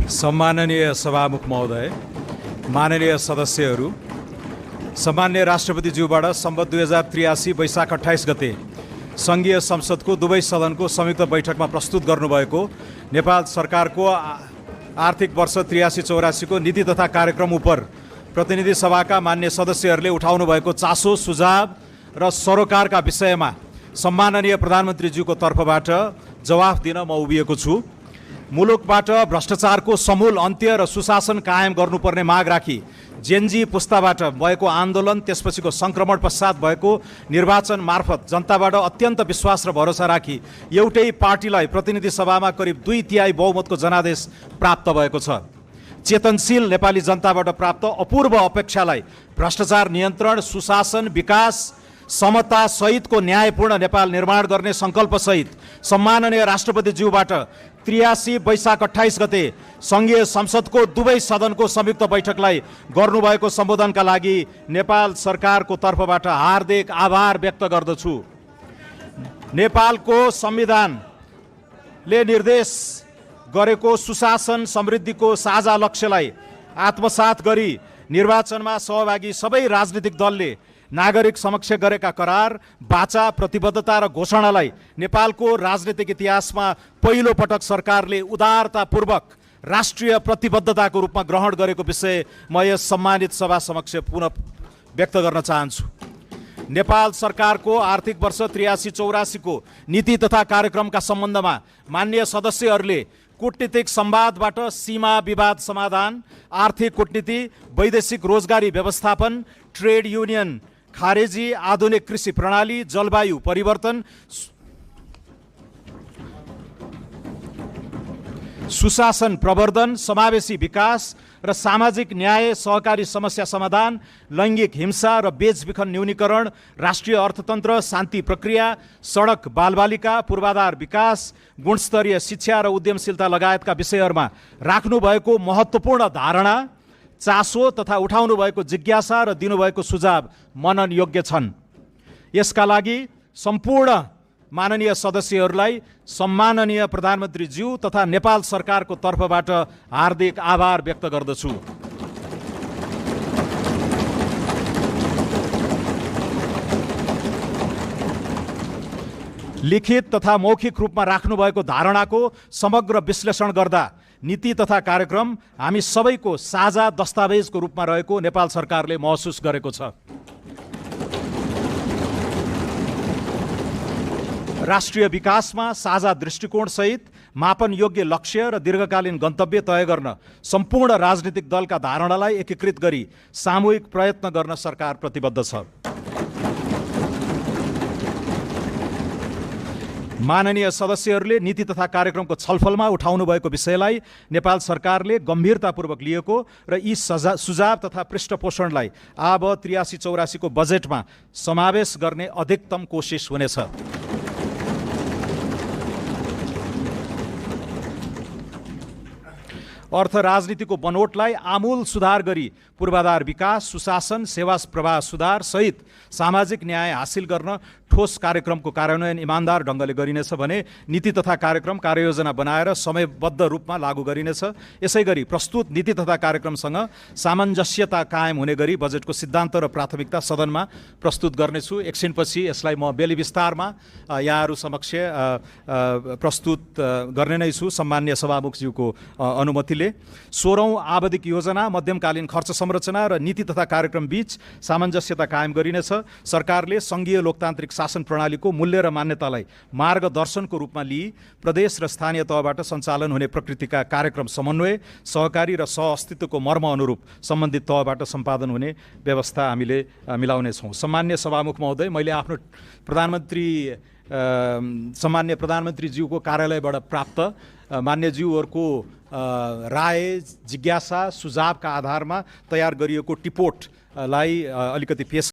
सम्माननीय सभामुख महोदय, माननीय सदस्यहरू, सम्माननीय राष्ट्रपतिज्यूबाट सम्वत 2083 वैशाख 28 गते सङ्घीय संसदको दुवै सदनको संयुक्त बैठकमा प्रस्तुत गर्नुभएको नेपाल सरकारको आर्थिक वर्ष 83-84 को नीति तथा कार्यक्रम उप प्रतिनिधि सभाका मान्य सदस्यहरूले उठाउनु भएको चासो, सुझाव र सरोकारका विषयमा सम्माननीय प्रधानमन्त्रीज्यूको तर्फबाट जवाफ दिन म उभिएको छु। मुलुकबाट भ्रष्टाचारको समूल अन्त्य र सुशासन कायम गर्नुपर्ने माग राखी जेनजी पुस्ताबाट भएको आन्दोलन, त्यसपछिको सङ्क्रमण पश्चात भएको निर्वाचन मार्फत जनताबाट अत्यन्त विश्वास र भरोसा राखी एउटै पार्टीलाई प्रतिनिधि सभामा करिब 2/3 बहुमतको जनादेश प्राप्त भएको छ। चेतनशील नेपाली जनताबाट प्राप्त अपूर्व अपेक्षालाई भ्रष्टाचार नियन्त्रण, सुशासन, विकास, समता सहितको न्यायपूर्ण नेपाल निर्माण गर्ने सङ्कल्पसहित सम्माननीय राष्ट्रपतिज्यूबाट 83 वैशाख 28 गते सङ्घीय संसदको दुवै सदनको संयुक्त बैठकलाई गर्नुभएको सम्बोधनका लागि नेपाल सरकारको तर्फबाट हार्दिक आभार व्यक्त गर्दछु। नेपालको संविधानले निर्देश गरेको सुशासन समृद्धिको साझा लक्ष्यलाई आत्मसात गरी निर्वाचनमा सहभागी सबै राजनीतिक दलले नागरिक समक्ष गरेका करार, बाचा, प्रतिबद्धता र घोषणालाई नेपालको राजनीतिक इतिहासमा पहिलो पटक सरकारले उदारतापूर्वक राष्ट्रिय प्रतिबद्धताको रूपमा ग्रहण गरेको विषय म यस सम्मानित सभा समक्ष पुनः व्यक्त गर्न चाहन्छु। नेपाल सरकारको आर्थिक वर्ष 83-84 को नीति तथा कार्यक्रमका सम्बन्धमा मान्य सदस्यहरूले कूटनीतिक संवादबाट सीमा विवाद समाधान, आर्थिक कूटनीति, वैदेशिक रोजगारी व्यवस्थापन, ट्रेड युनियन खारेजी, आधुनिक कृषि प्रणाली, जलवायु परिवर्तन, सुशासन प्रवर्धन, समावेशी विकास र सामाजिक न्याय, सहकारी समस्या समाधान, लैङ्गिक हिंसा र बेचबिखन न्यूनीकरण, राष्ट्रिय अर्थतन्त्र, शान्ति प्रक्रिया, सडक बालबालिका, पूर्वाधार विकास, गुणस्तरीय शिक्षा र उद्यमशीलता लगायतका विषयहरूमा राख्नुभएको महत्त्वपूर्ण धारणा, चासो तथा उठाउनु भएको जिज्ञासा र दिनुभएको सुझाव मनन योग्य छन्। यसका लागि सम्पूर्ण माननीय सदस्यहरूलाई सम्माननीय प्रधानमन्त्रीज्यू तथा नेपाल सरकारको तर्फबाट हार्दिक आभार व्यक्त गर्दछु। लिखित तथा मौखिक रूपमा राख्नुभएको धारणाको समग्र विश्लेषण गर्दा नीति तथा कार्यक्रम हामी सबैको साझा दस्तावेजको रूपमा रहेको नेपाल सरकारले महसुस गरेको छ। राष्ट्रिय विकासमा साझा दृष्टिकोणसहित मापन योग्य लक्ष्य र दीर्घकालीन गन्तव्य तय गर्न सम्पूर्ण राजनीतिक दलका धारणालाई एकीकृत गरी सामूहिक प्रयत्न गर्न सरकार प्रतिबद्ध छ। माननीय सदस्यहरूले नीति तथा कार्यक्रमको छलफलमा उठाउनु भएको विषयलाई नेपाल सरकारले गम्भीरतापूर्वक लिएको र यी सुझाव तथा पृष्ठपोषणलाई अब 83-84 को बजेटमा समावेश गर्ने अधिकतम कोसिस हुनेछ। अर्थ राजनीतिको बनोटलाई आमूल सुधार गरी पूर्वाधार विकास, सुशासन, सेवा प्रवाह सुधार सहित सामाजिक न्याय हासिल गर्न ठोस कार्यक्रमको कार्यान्वयन इमान्दार ढङ्गले गरिनेछ भने नीति तथा कार्यक्रम कार्ययोजना बनाएर समयबद्ध रूपमा लागू गरिनेछ। यसैगरी प्रस्तुत नीति तथा कार्यक्रमसँग सामञ्जस्यता कायम हुने गरी बजेटको सिद्धान्त र प्राथमिकता सदनमा प्रस्तुत गर्नेछु। एकछिनपछि यसलाई म बेली विस्तारमा यहाँहरू समक्ष प्रस्तुत गर्ने नै छु सम्मान्य सभामुखज्यूको अनुमतिले। 16औं आवधिक योजना, मध्यमकालीन खर्च संरचना र नीति तथा कार्यक्रम बीच सामञ्जस्यता कायम गरिनेछ। सरकारले सङ्घीय लोकतान्त्रिक शासन प्रणालीको मूल्य र मान्यतालाई मार्गदर्शनको रूपमा लिई प्रदेश र स्थानीय तहबाट सञ्चालन हुने प्रकृतिका कार्यक्रम समन्वय, सहकारी र सहअस्तित्वको मर्म अनुरूप सम्बन्धित तहबाट सम्पादन हुने व्यवस्था हामीले मिलाउनेछौँ। सम्मान्य सभामुख महोदय, मैले आफ्नो सम्मान्य प्रधानमन्त्रीज्यूको कार्यालयबाट प्राप्त मान्यज्यूहरूको राय, जिज्ञासा, सुझावका आधारमा तयार गरिएको टिपोटलाई अलिकति पेश